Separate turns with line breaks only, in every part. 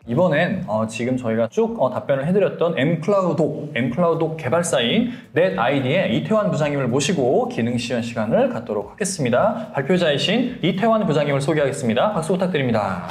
이번엔 지금 저희가 쭉 답변을 해드렸던 엠클라우독 개발사인 넷아이디의 이태환 부장님을 모시고 기능 시연 시간을 갖도록 하겠습니다. 발표자이신 이태환 부장님을 소개하겠습니다. 박수 부탁드립니다.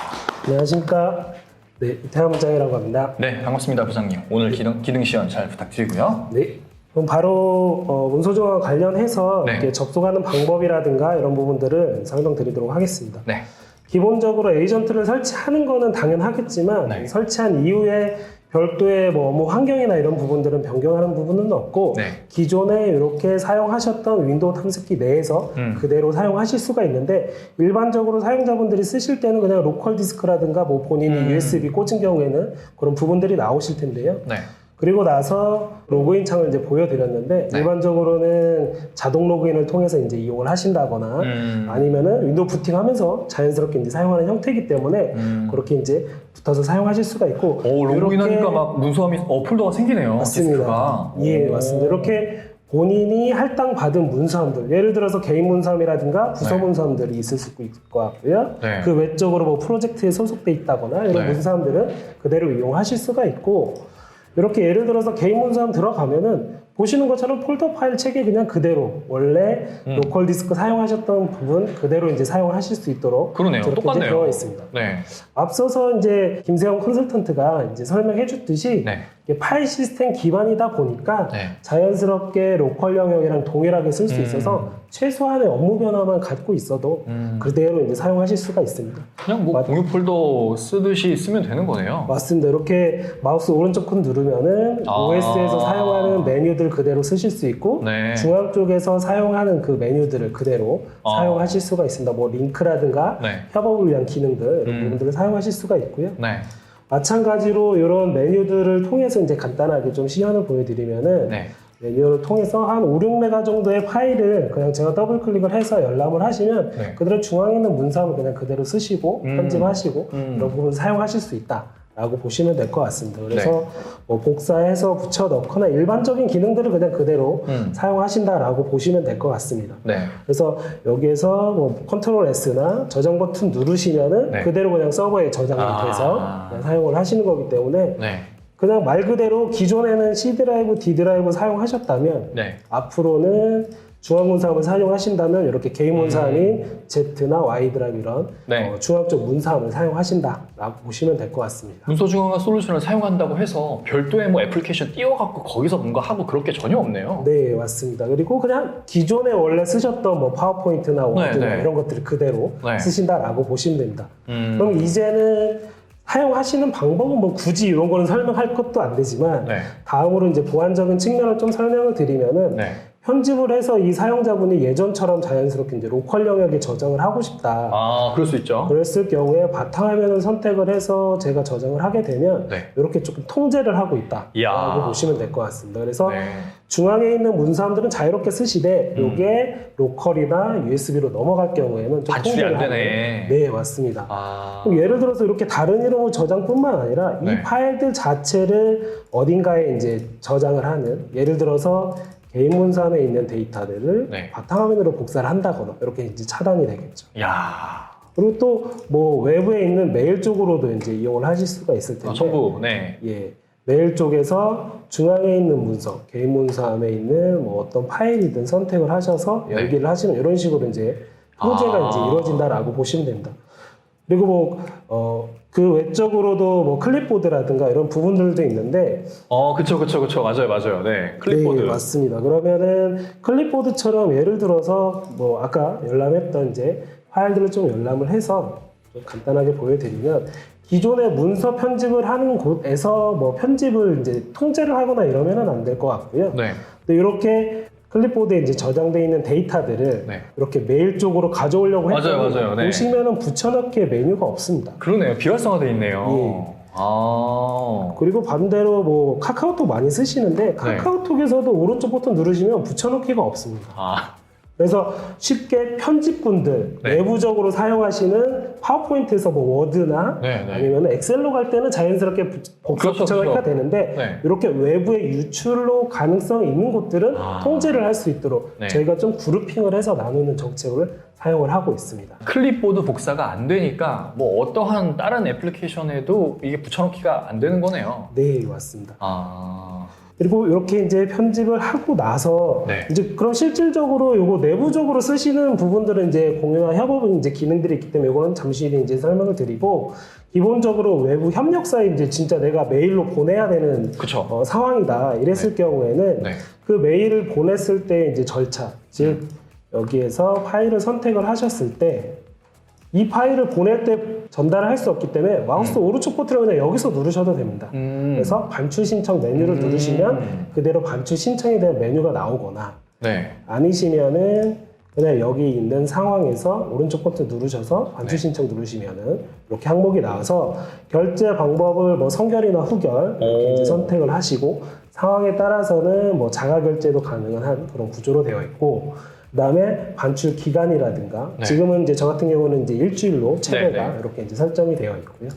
안녕하십니까. 네, 이태환 부장이라고 합니다.
네, 반갑습니다, 부장님. 오늘 기능 시연 잘 부탁드리고요.
네. 그럼 바로 문서중앙 관련해서
네.
이렇게 접속하는 방법이라든가 이런 부분들을 설명드리도록 하겠습니다.
네.
기본적으로 에이전트를 설치하는 거는 당연하겠지만
네.
설치한 이후에 별도의 뭐 업무 환경이나 이런 부분들은 변경하는 부분은 없고
네.
기존에 이렇게 사용하셨던 윈도우 탐색기 내에서 그대로 사용하실 수가 있는데 일반적으로 사용자분들이 쓰실 때는 그냥 로컬 디스크라든가 뭐 본인이 USB 꽂은 경우에는 그런 부분들이 나오실 텐데요.
네.
그리고 나서 로그인 창을 이제 보여드렸는데
네.
일반적으로는 자동 로그인을 통해서 이제 이용을 하신다거나 아니면은 윈도우 부팅하면서 자연스럽게 이제 사용하는 형태이기 때문에 그렇게 이제 붙어서 사용하실 수가 있고
로그인하니까 막 문서함이 폴더가 생기네요.
맞습니다.
디스크가.
예, 맞습니다. 이렇게 본인이 할당받은 문서함들, 예를 들어서 개인 문서함이라든가 부서
네.
문서함들이 있을 수 있을 것 같고요.
네.
그 외적으로 뭐 프로젝트에 소속돼 있다거나 이런
네.
문서함들은 그대로 이용하실 수가 있고 이렇게 예를 들어서 개인 문서함 들어가면은 보시는 것처럼 폴더 파일 체계 그냥 그대로 원래 로컬 디스크 사용하셨던 부분 그대로 이제 사용하실 수 있도록
그러네요.
저렇게 이제
똑같네요.
들어가 있습니다.
네.
앞서서 이제 김세영 컨설턴트가 이제 설명해 줬듯이
네.
이게 파일 시스템 기반이다 보니까
네.
자연스럽게 로컬 영역이랑 동일하게 쓸 수 있어서 최소한의 업무 변화만 갖고 있어도 그대로 이제 사용하실 수가 있습니다.
그냥 뭐 공유 폴더 쓰듯이 쓰면 되는 거네요.
맞습니다. 이렇게 마우스 오른쪽 큰 누르면은 OS에서 사용하는 메뉴들 그대로 쓰실 수 있고
네.
중앙 쪽에서 사용하는 그 메뉴들을 그대로 사용하실 수가 있습니다. 뭐 링크라든가
네.
협업을 위한 기능들 이런 부분들을 사용하실 수가 있고요.
네.
마찬가지로 이런 메뉴들을 통해서 이제 간단하게 좀 시연을 보여드리면은
네.
메뉴를 통해서 한 5, 6메가 정도의 파일을 그냥 제가 더블 클릭을 해서 열람을 하시면
네.
그대로 중앙에 있는 문서함을 그냥 그대로 쓰시고 편집하시고 이런 부분을 사용하실 수 있다라고 보시면 될 것 같습니다. 그래서
네.
뭐 복사해서 붙여 넣거나 일반적인 기능들을 그냥 그대로 사용하신다라고 보시면 될 것 같습니다.
네.
그래서 여기에서 뭐 컨트롤 S나 저장 버튼 누르시면은
네.
그대로 그냥 서버에 저장이 돼서 그냥 사용을 하시는 거기 때문에
네.
그냥 말 그대로 기존에는 C 드라이브, D 드라이브 사용하셨다면
네.
앞으로는 중앙 문서함을 사용하신다면 이렇게 개인 문서함인 Z나 Y 드라이브 이런
네.
중앙 쪽 문서함을 사용하신다라고 보시면 될 것 같습니다.
문서 중앙화 솔루션을 사용한다고 해서 별도의 뭐 애플리케이션 띄워갖고 거기서 뭔가 하고 그럴 게 전혀 없네요.
네, 맞습니다. 그리고 그냥 기존에 원래 쓰셨던 뭐 파워포인트나 워드나
네.
이런 것들을 그대로
네.
쓰신다라고 보시면 됩니다. 그럼 이제는 사용하시는 방법은 뭐 굳이 이런 거는 설명할 것도 안 되지만
네.
다음으로 이제 보안적인 측면을 좀 설명을 드리면은
네.
편집을 해서 이 사용자분이 예전처럼 자연스럽게 이제 로컬 영역에 저장을 하고 싶다.
그럴 수 있죠.
그랬을 경우에 바탕화면을 선택을 해서 제가 저장을 하게 되면
네.
이렇게 조금 통제를 하고 있다라고
이야.
보시면 될 것 같습니다. 그래서
네.
중앙에 있는 문서함들은 자유롭게 쓰시되 이게 로컬이나 USB로 넘어갈 경우에는 좀
반출이
통제를
안 되네.
하는. 네, 맞습니다.
아.
그럼 예를 들어서 이렇게 다른 이름의 저장뿐만 아니라 이
네.
파일들 자체를 어딘가에 이제 저장을 하는 예를 들어서 개인 문서함에 있는 데이터들을
네.
바탕화면으로 복사를 한다거나 이렇게 이제 차단이 되겠죠.
야.
그리고 또 뭐 외부에 있는 메일 쪽으로도 이제 이용을 하실 수가 있을 텐데.
전부. 네.
예. 메일 쪽에서 중앙에 있는 문서, 개인 문서함에 있는 뭐 어떤 파일이든 선택을 하셔서
네.
열기를 하시는 이런 식으로 이제 통제가 이제 이루어진다라고 보시면 됩니다. 그리고 그 외적으로도 뭐 클립보드라든가 이런 부분들도 있는데
그쵸. 맞아요. 네. 클립보드.
네, 맞습니다. 그러면은 클립보드처럼 예를 들어서 뭐 아까 열람했던 이제 파일들을 좀 열람을 해서 좀 간단하게 보여드리면 기존의 문서 편집을 하는 곳에서 뭐 편집을 이제 통제를 하거나 이러면은 안 될 것 같고요.
네.
근데 이렇게 클립보드에 이제 저장되어 있는 데이터들을
네.
이렇게 메일 쪽으로 가져오려고
맞아요.
했더니
네.
보시면은 붙여넣기의 메뉴가 없습니다.
그러네요. 비활성화되어 있네요.
예.
아.
그리고 반대로 뭐 카카오톡 많이 쓰시는데 카카오톡에서도 오른쪽 버튼 누르시면 붙여넣기가 없습니다. 그래서 쉽게 편집분들
네.
내부적으로 사용하시는 파워포인트에서 뭐 워드나
네, 네.
아니면 엑셀로 갈 때는 자연스럽게 복사
그렇죠,
붙여가
그렇죠.
되는데
네.
이렇게 외부의 유출로 가능성이 있는 곳들은 통제를 할 수 있도록
네.
저희가 좀 그룹핑을 해서 나누는 정책을 사용을 하고 있습니다.
클립보드 복사가 안 되니까 뭐 어떠한 다른 애플리케이션에도 이게 붙여넣기가 안 되는 거네요.
네, 맞습니다.
아,
그리고 이렇게 이제 편집을 하고 나서
네.
이제 그럼 실질적으로 요거 내부적으로 쓰시는 부분들은 이제 공유와 협업은 이제 기능들이 있기 때문에 이거는 잠시 후에 이제 설명을 드리고 기본적으로 외부 협력사에 이제 진짜 내가 메일로 보내야 되는
그쵸.
상황이다 이랬을 경우에는
네.
그 메일을 보냈을 때 이제 절차 즉 여기에서 파일을 선택을 하셨을 때 이 파일을 보낼 때 전달을 할 수 없기 때문에 마우스 오른쪽 버튼을 그냥 여기서 누르셔도 됩니다. 그래서 반출 신청 메뉴를 누르시면 그대로 반출 신청에 대한 메뉴가 나오거나
네.
아니시면은 그냥 여기 있는 상황에서 오른쪽 버튼 누르셔서 반출
네.
신청 누르시면은 이렇게 항목이 나와서 결제 방법을 뭐 선결이나 후결 이렇게 이제 선택을 하시고 상황에 따라서는 뭐 자가 결제도 가능한 그런 구조로 되어 있고 그다음에 반출 기간이라든가
네.
지금은 이제 저 같은 경우는 이제 일주일로 최대가
네.
이렇게 이제 설정이 되어 있고요.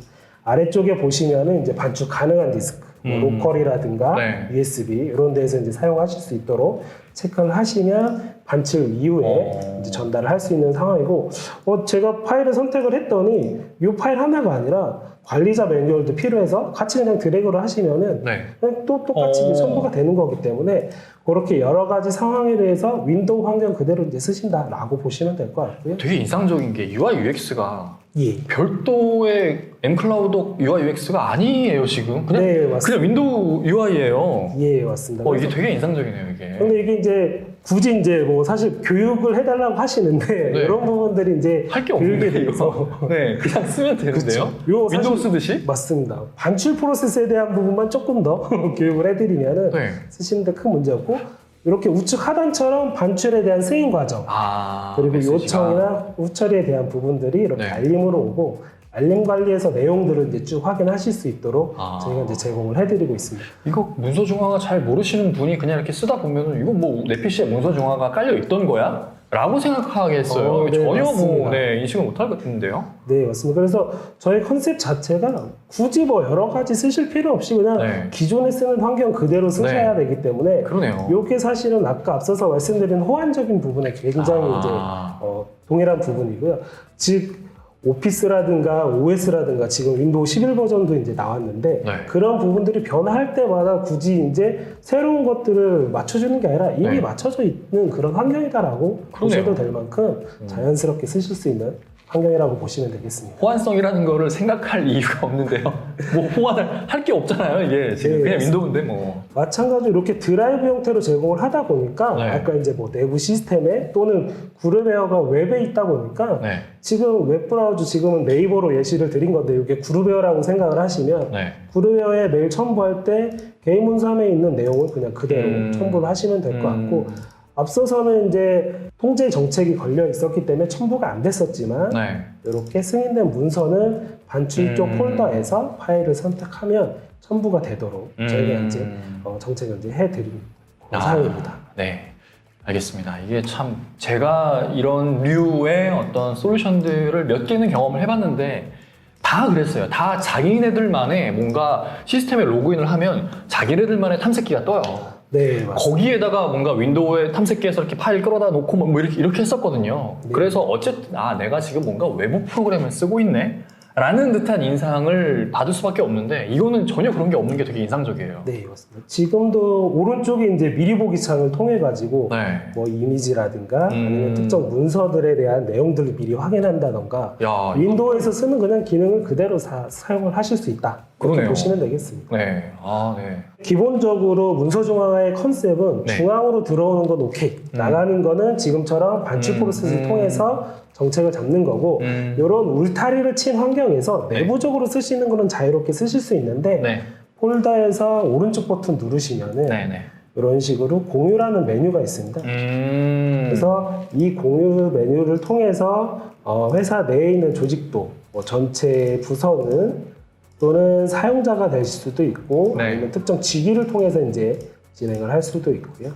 아래쪽에 보시면은 이제 반출 가능한 디스크, 뭐 로컬이라든가
네.
USB 이런 데에서 이제 사용하실 수 있도록 체크를 하시면 반출 이후에 이제 전달을 할 수 있는 상황이고, 제가 파일을 선택을 했더니 이 파일 하나가 아니라 관리자 매뉴얼도 필요해서 같이 그냥 드래그를 하시면은
네.
그냥 또 똑같이 이제 첨부가 되는 거기 때문에 그렇게 여러 가지 상황에 대해서 윈도우 환경 그대로 이제 쓰신다라고 보시면 될 것 같고요.
되게 인상적인 게 UI UX가
예.
별도의 mCloud UI UX가 아니에요 지금. 그냥
네, 맞습니다.
그냥 윈도우 UI예요.
예, 맞습니다.
이게 되게 인상적이네요 이게.
근데 이게 이제 굳이 이제 뭐 사실 교육을 해달라고 하시는데
네.
이런 부분들이 이제
할 게
교육에
없는데
대해서
이거. 네, 그냥 쓰면 되는데요.
요 사실-
윈도우 쓰듯이?
맞습니다. 반출 프로세스에 대한 부분만 조금 더 교육을 해드리면은
네.
쓰시는데 큰 문제 없고 이렇게 우측 하단처럼 반출에 대한 승인 과정 그리고
메시지가.
요청이나 후처리에 대한 부분들이 이렇게
네.
알림으로 오고 알림 관리에서 내용들을 이제 쭉 확인하실 수 있도록 저희가 이제 제공을 해드리고 있습니다.
이거 문서 중화가 잘 모르시는 분이 그냥 이렇게 쓰다 보면은 이거 뭐 내 PC에 문서 중화가 깔려 있던 거야? 라고 생각하겠어요.
네,
전혀
맞습니다.
인식을 못 할 것 같은데요.
네, 맞습니다. 그래서 저희 컨셉 자체가 굳이 뭐 여러 가지 쓰실 필요 없이 그냥
네.
기존에 쓰는 환경 그대로 쓰셔야 되기 때문에
그러네요.
이게 사실은 아까 앞서서 말씀드린 호환적인 부분에 굉장히 이제 동일한 부분이고요. 즉 오피스라든가 OS라든가 지금 윈도우 11 버전도 이제 나왔는데
네.
그런 부분들이 변화할 때마다 굳이 이제 새로운 것들을 맞춰주는 게 아니라 이미
네.
맞춰져 있는 그런 환경이다라고
그러네요.
보셔도 될 만큼 자연스럽게 쓰실 수 있는 환경이라고 보시면 되겠습니다.
호환성이라는 거를 생각할 이유가 없는데요. 뭐 호환을 할 게 없잖아요. 이게 지금
네,
그냥
맞습니다.
윈도우인데 뭐.
마찬가지로 이렇게 드라이브 형태로 제공을 하다 보니까
네.
아까 이제 뭐 내부 시스템에 또는 그룹웨어가 웹에 있다 보니까
네.
지금 웹브라우저 지금은 네이버로 예시를 드린 건데 이게 그룹웨어라고 생각을 하시면
네.
그룹웨어에 메일 첨부할 때 개인 문서함에 있는 내용을 그냥 그대로 첨부를 하시면 될 것 같고 앞서서는 이제 통제 정책이 걸려 있었기 때문에 첨부가 안 됐었지만
네.
이렇게 승인된 문서는 반출 쪽 폴더에서 파일을 선택하면 첨부가 되도록 저희가 이제 정책을 이제 해드리는 그런 사항입니다.
네. 알겠습니다. 이게 참 제가 이런 류의 어떤 솔루션들을 몇 개는 경험을 해봤는데 다 그랬어요. 다 자기네들만의 뭔가 시스템에 로그인을 하면 자기네들만의 탐색기가 떠요.
네, 맞습니다.
거기에다가 뭔가 윈도우에 탐색기에서 이렇게 파일 끌어다 놓고 뭐 이렇게 했었거든요.
네.
그래서 어쨌든 내가 지금 뭔가 외부 프로그램을 쓰고 있네? 라는 듯한 인상을 받을 수밖에 없는데 이거는 전혀 그런 게 없는 게 되게 인상적이에요.
네, 맞습니다. 지금도 오른쪽에 이제 미리 보기 창을 통해 가지고
네.
뭐 이미지라든가 아니면 특정 문서들에 대한 내용들을 미리 확인한다던가
야,
윈도우에서 쓰는 그냥 기능을 그대로 사용을 하실 수 있다. 이렇게
그러네요.
보시면 되겠습니다.
네. 네.
기본적으로 문서 중앙화의 컨셉은
네.
중앙으로 들어오는 건 오케이. 나가는 거는 지금처럼 반출 프로세스를 통해서 정책을 잡는 거고 이런 울타리를 친 환경에서
네.
내부적으로 쓰시는 거는 자유롭게 쓰실 수 있는데
네.
폴더에서 오른쪽 버튼 누르시면은
네.
이런 식으로 공유라는 메뉴가 있습니다. 그래서 이 공유 메뉴를 통해서 회사 내에 있는 조직도 뭐 전체 부서는 또는 사용자가 될 수도 있고
네.
아니면 특정 직위를 통해서 이제 진행을 할 수도 있고요.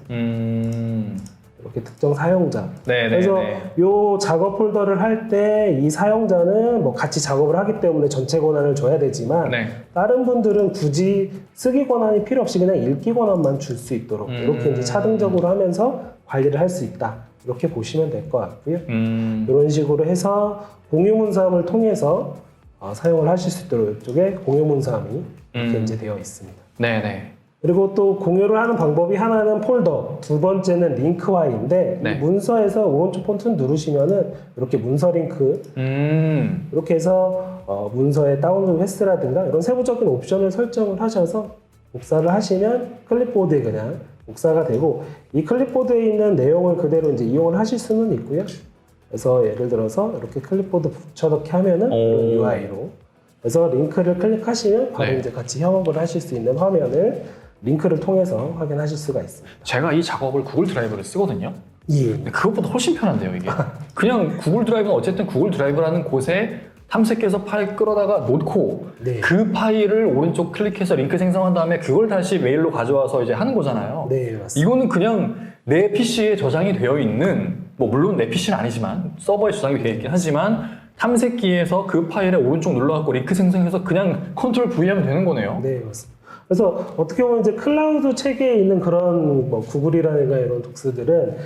이렇게 특정 사용자.
네, 네,
그래서
네.
요 작업 폴더를 할 때 이 사용자는 뭐 같이 작업을 하기 때문에 전체 권한을 줘야 되지만
네.
다른 분들은 굳이 쓰기 권한이 필요 없이 그냥 읽기 권한만 줄 수 있도록 이렇게 이제 차등적으로 하면서 관리를 할 수 있다. 이렇게 보시면 될 것 같고요. 이런 식으로 해서 공유문서함을 통해서 사용을 하실 수 있도록 이쪽에 공유문서함이 이렇게 이제 되어 있습니다.
네네.
그리고 또 공유를 하는 방법이 하나는 폴더, 두 번째는 링크와인데
네.
이 문서에서 오른쪽 폰트 누르시면은 이렇게 문서 링크 이렇게 해서 문서의 다운로드 횟수라든가 이런 세부적인 옵션을 설정을 하셔서 복사를 하시면 클립보드에 그냥 복사가 되고 이 클립보드에 있는 내용을 그대로 이제 이용을 하실 수는 있고요. 그래서 예를 들어서 이렇게 클립보드 붙여넣기 하면은 이런 UI로 그래서 링크를 클릭하시면 바로
네.
이제 같이 협업을 하실 수 있는 화면을 링크를 통해서 확인하실 수가 있습니다.
제가 이 작업을 구글 드라이브를 쓰거든요.
예.
근데 그것보다 훨씬 편한데요, 이게. 그냥 구글 드라이브는 어쨌든 구글 드라이브라는 곳에 탐색해서 파일 끌어다가 놓고
네.
그 파일을 오른쪽 클릭해서 링크 생성한 다음에 그걸 다시 메일로 가져와서 이제 하는 거잖아요.
네, 맞습니다.
이거는 그냥 내 PC에 저장이 되어 있는, 뭐 물론 내 PC는 아니지만 서버에 저장이 되어 있긴 하지만 탐색기에서 그 파일에 오른쪽 눌러갖고 링크 생성해서 그냥 컨트롤 V 하면 되는 거네요.
네, 맞습니다. 그래서 어떻게 보면 이제 클라우드 체계에 있는 그런 뭐 구글이라든가 이런 독스들은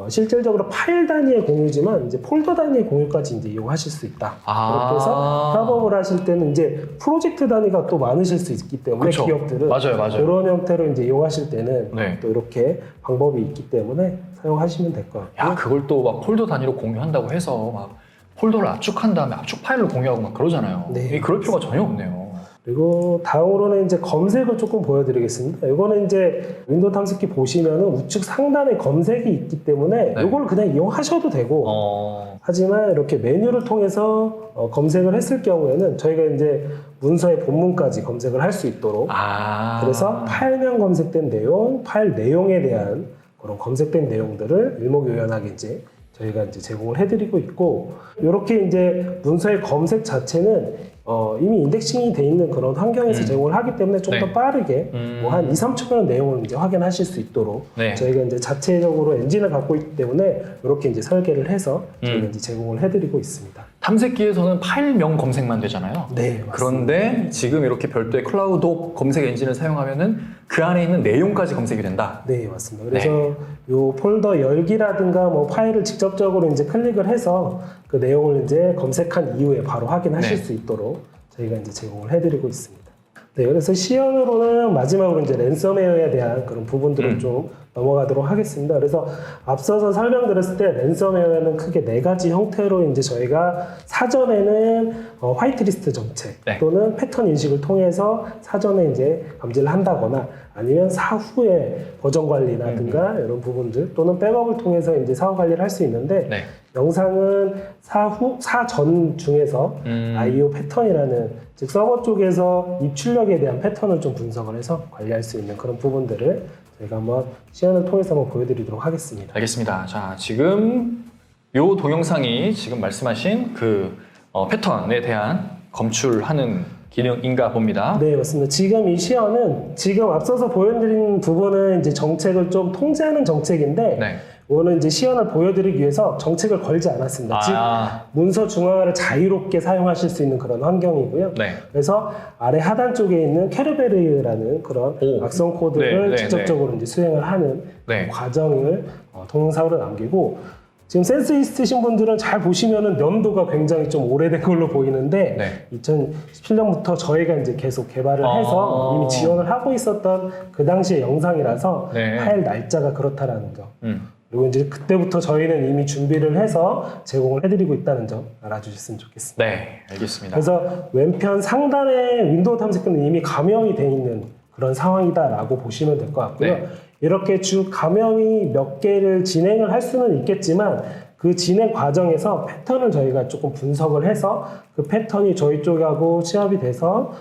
실질적으로 파일 단위의 공유지만 이제 폴더 단위의 공유까지 이제 이용하실 수 있다. 그렇게 해서 협업을 하실 때는 이제 프로젝트 단위가 또 많으실 수 있기 때문에
그쵸.
기업들은
맞아요.
그런 형태로 이제 이용하실 때는
네.
또 이렇게 방법이 있기 때문에 사용하시면 될 것 같고요.
야, 그걸 또 막 폴더 단위로 공유한다고 해서 막 폴더를 압축한 다음에 압축 파일로 공유하고 막 그러잖아요.
네.
그럴 필요가 전혀 없네요.
그리고 다음으로는 이제 검색을 조금 보여드리겠습니다. 이거는 이제 윈도우 탐색기 보시면은 우측 상단에 검색이 있기 때문에
네.
이걸 그냥 이용하셔도 되고 하지만 이렇게 메뉴를 통해서 검색을 했을 경우에는 저희가 이제 문서의 본문까지 검색을 할 수 있도록 그래서 파일명 검색된 내용, 파일 내용에 대한 그런 검색된 내용들을 일목요연하게 이제 저희가 이제 제공을 해드리고 있고 이렇게 이제 문서의 검색 자체는 이미 인덱싱이 돼 있는 그런 환경에서 제공을 하기 때문에 좀 더
네.
빠르게 뭐 한 2, 3초면 내용을 이제 확인하실 수 있도록
네.
저희가 이제 자체적으로 엔진을 갖고 있기 때문에 이렇게 이제 설계를 해서 저희가 이제 제공을 해드리고 있습니다.
탐색기에서는 파일명 검색만 되잖아요.
네, 맞습니다.
그런데 지금 이렇게 별도의 클라우드 검색 엔진을 사용하면은 그 안에 있는 내용까지 검색이 된다.
네, 맞습니다. 그래서 요 폴더 열기라든가 뭐 파일을 직접적으로 이제 클릭을 해서 그 내용을 이제 검색한 이후에 바로 확인하실
네.
수 있도록 저희가 이제 제공을 해드리고 있습니다. 네, 그래서 시연으로는 마지막으로 이제 랜섬웨어에 대한 그런 부분들을 좀 넘어가도록 하겠습니다. 그래서 앞서서 설명드렸을 때 랜섬웨어는 크게 4가지 형태로 이제 저희가 사전에는 화이트리스트 정책
네.
또는 패턴 인식을 통해서 사전에 이제 감지를 한다거나 아니면 사후에 버전 관리라든가 이런 부분들 또는 백업을 통해서 이제 사후 관리를 할 수 있는데
네.
영상은 사전 중에서 IO 패턴이라는 즉 서버 쪽에서 입출력에 대한 패턴을 좀 분석을 해서 관리할 수 있는 그런 부분들을 저희가 한번 시연을 통해서 한번 보여드리도록 하겠습니다.
알겠습니다. 자, 지금 요 동영상이 지금 말씀하신 그 패턴에 대한 검출하는 기능인가 봅니다.
네, 맞습니다. 지금 이 시연은 지금 앞서서 보여드린 부분은 이제 정책을 좀 통제하는 정책인데
네.
이거는 이제 시연을 보여드리기 위해서 정책을 걸지 않았습니다. 즉 문서 중앙화를 자유롭게 사용하실 수 있는 그런 환경이고요.
네.
그래서 아래 하단 쪽에 있는 캐르베르라는 그런 악성 코드를
네,
직접적으로 이제 수행을 하는
네.
과정을 동영상으로 남기고 지금 센스 있으신 분들은 잘 보시면은 연도가 굉장히 좀 오래된 걸로 보이는데
네.
2017년부터 저희가 이제 계속 개발을 해서 이미 지원을 하고 있었던 그 당시의 영상이라서
네.
파일 날짜가 그렇다라는 점. 그리고 이제 그때부터 저희는 이미 준비를 해서 제공을 해드리고 있다는 점 알아주셨으면 좋겠습니다.
네, 알겠습니다.
그래서 왼편 상단에 윈도우 탐색기는 이미 감염이 돼 있는 그런 상황이다라고 보시면 될 것 같고요.
네.
이렇게 쭉 감염이 몇 개를 진행을 할 수는 있겠지만 그 진행 과정에서 패턴을 저희가 조금 분석을 해서 그 패턴이 저희 쪽하고 취합이 돼서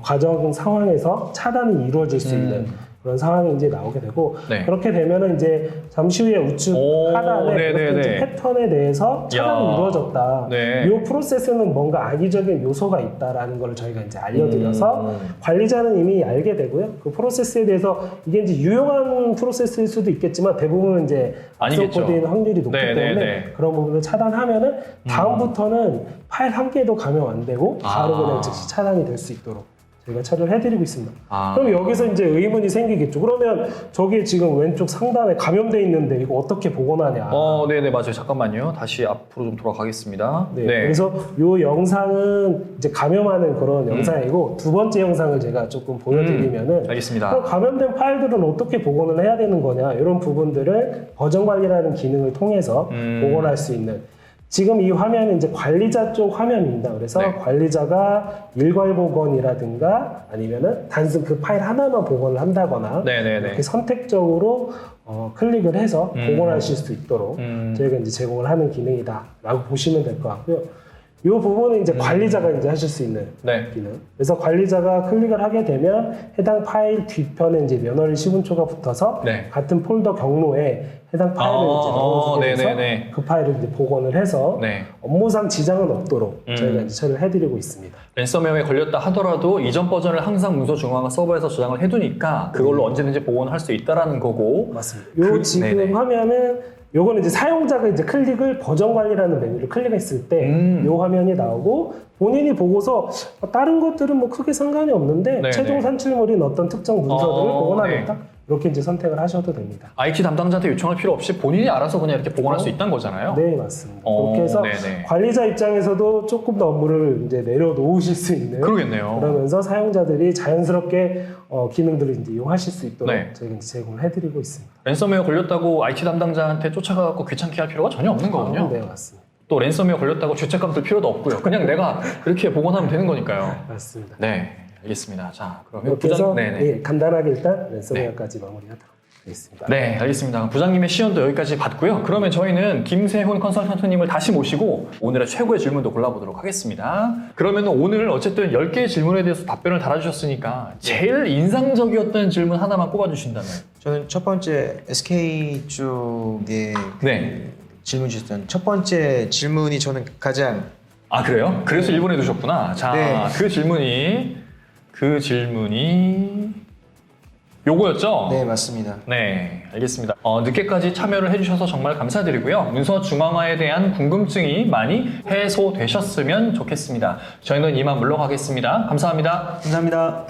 과정 상황에서 차단이 이루어질 수 있는 그런 상황이 이제 나오게 되고
네.
그렇게 되면은 이제 잠시 후에 우측
오,
하단에
네네네.
이제 패턴에 대해서 차단이
야.
이루어졌다.
네.
이 프로세스는 뭔가 악의적인 요소가 있다라는 걸 저희가 이제 알려드려서 관리자는 이미 알게 되고요. 그 프로세스에 대해서 이게 이제 유용한 프로세스일 수도 있겠지만 대부분은 이제
아니겠죠.
악성코드인 확률이 높기
네네네.
때문에 그런 부분을 차단하면은 다음부터는 파일 한 개도 감염 안 되고 바로
아.
그냥 즉시 차단이 될 수 있도록 저희가 처리를 해드리고 있습니다.
아.
그럼 여기서 이제 의문이 생기겠죠. 그러면 저기 지금 왼쪽 상단에 감염돼 있는데 이거 어떻게 복원하냐?
네네, 맞아요. 잠깐만요. 다시 앞으로 좀 돌아가겠습니다.
네. 그래서 이 영상은 이제 감염하는 그런 영상이고 두 번째 영상을 제가 조금 보여드리면은
알겠습니다.
그럼 감염된 파일들은 어떻게 복원을 해야 되는 거냐 이런 부분들을 버전 관리라는 기능을 통해서 복원할 수 있는 지금 이 화면은 이제 관리자 쪽 화면입니다. 그래서
네.
관리자가 일괄 복원이라든가 아니면은 단순 그 파일 하나만 복원을 한다거나
네네네.
이렇게 선택적으로 클릭을 해서 복원하실 수 있도록 저희가 이제 제공을 하는 기능이다라고 보시면 될 것 같고요. 이 부분은 이제 관리자가 이제 하실 수 있는
네.
기능. 그래서 관리자가 클릭을 하게 되면 해당 파일 뒤편에 이제 면허리 시분초가 붙어서
네.
같은 폴더 경로에 해당 파일을 이제 넣어주게 돼서
네네네.
그 파일을 이제 복원을 해서
네.
업무상 지장은 없도록 저희가 이제 처리를 해드리고 있습니다.
랜섬웨어에 걸렸다 하더라도 이전 버전을 항상 문서 중앙화 서버에서 저장을 해두니까 그걸로 언제든지 복원할 수 있다라는 거고.
맞습니다. 요 지금
네네.
화면은 요거는 이제 사용자가 이제 클릭을 버전 관리라는 메뉴를 클릭했을 때 요 화면이 나오고 본인이 보고서 다른 것들은 뭐 크게 상관이 없는데
네네.
최종 산출물인 어떤 특정 문서들을 복원하겠다
네.
이렇게 이제 선택을 하셔도 됩니다.
IT 담당자한테 요청할 필요 없이 본인이 알아서 그냥 이렇게 복원할 수 있다는 거잖아요.
네, 맞습니다. 그렇게 해서
네네.
관리자 입장에서도 조금 더 업무를 이제 내려놓으실 수 있는
그러겠네요.
그러면서 사용자들이 자연스럽게 기능들을 이제 이용하실 수 있도록
네.
저희가 이제 제공을 해드리고 있습니다.
랜섬웨어 걸렸다고 IT 담당자한테 쫓아가고 귀찮게 할 필요가 전혀 없는 거군요.
네, 맞습니다.
또 랜섬웨어 걸렸다고 죄책감 들 필요도 없고요. 그냥 내가 그렇게 복원하면 되는 거니까요.
맞습니다.
네, 알겠습니다. 자, 그러면
이렇게 해서
네네.
예, 간단하게 일단 랜섬웨어까지 마무리하도록 하겠습니다.
네, 알겠습니다. 부장님의 시연도 여기까지 받고요. 그러면 저희는 김세훈 컨설턴트님을 다시 모시고 오늘의 최고의 질문도 골라보도록 하겠습니다. 그러면 오늘 어쨌든 10개의 질문에 대해서 답변을 달아주셨으니까 제일 인상적이었던 질문 하나만 꼽아주신다면?
저는 첫 번째 SK 쪽에
네.
질문 주셨던 첫 번째 질문이 저는 가장
아, 그래요? 그래서 일본에 두셨구나. 자,
네.
그 질문이 요거였죠?
네 맞습니다.
네, 알겠습니다. 늦게까지 참여를 해주셔서 정말 감사드리고요. 문서 중앙화에 대한 궁금증이 많이 해소되셨으면 좋겠습니다. 저희는 이만 물러가겠습니다. 감사합니다.
감사합니다.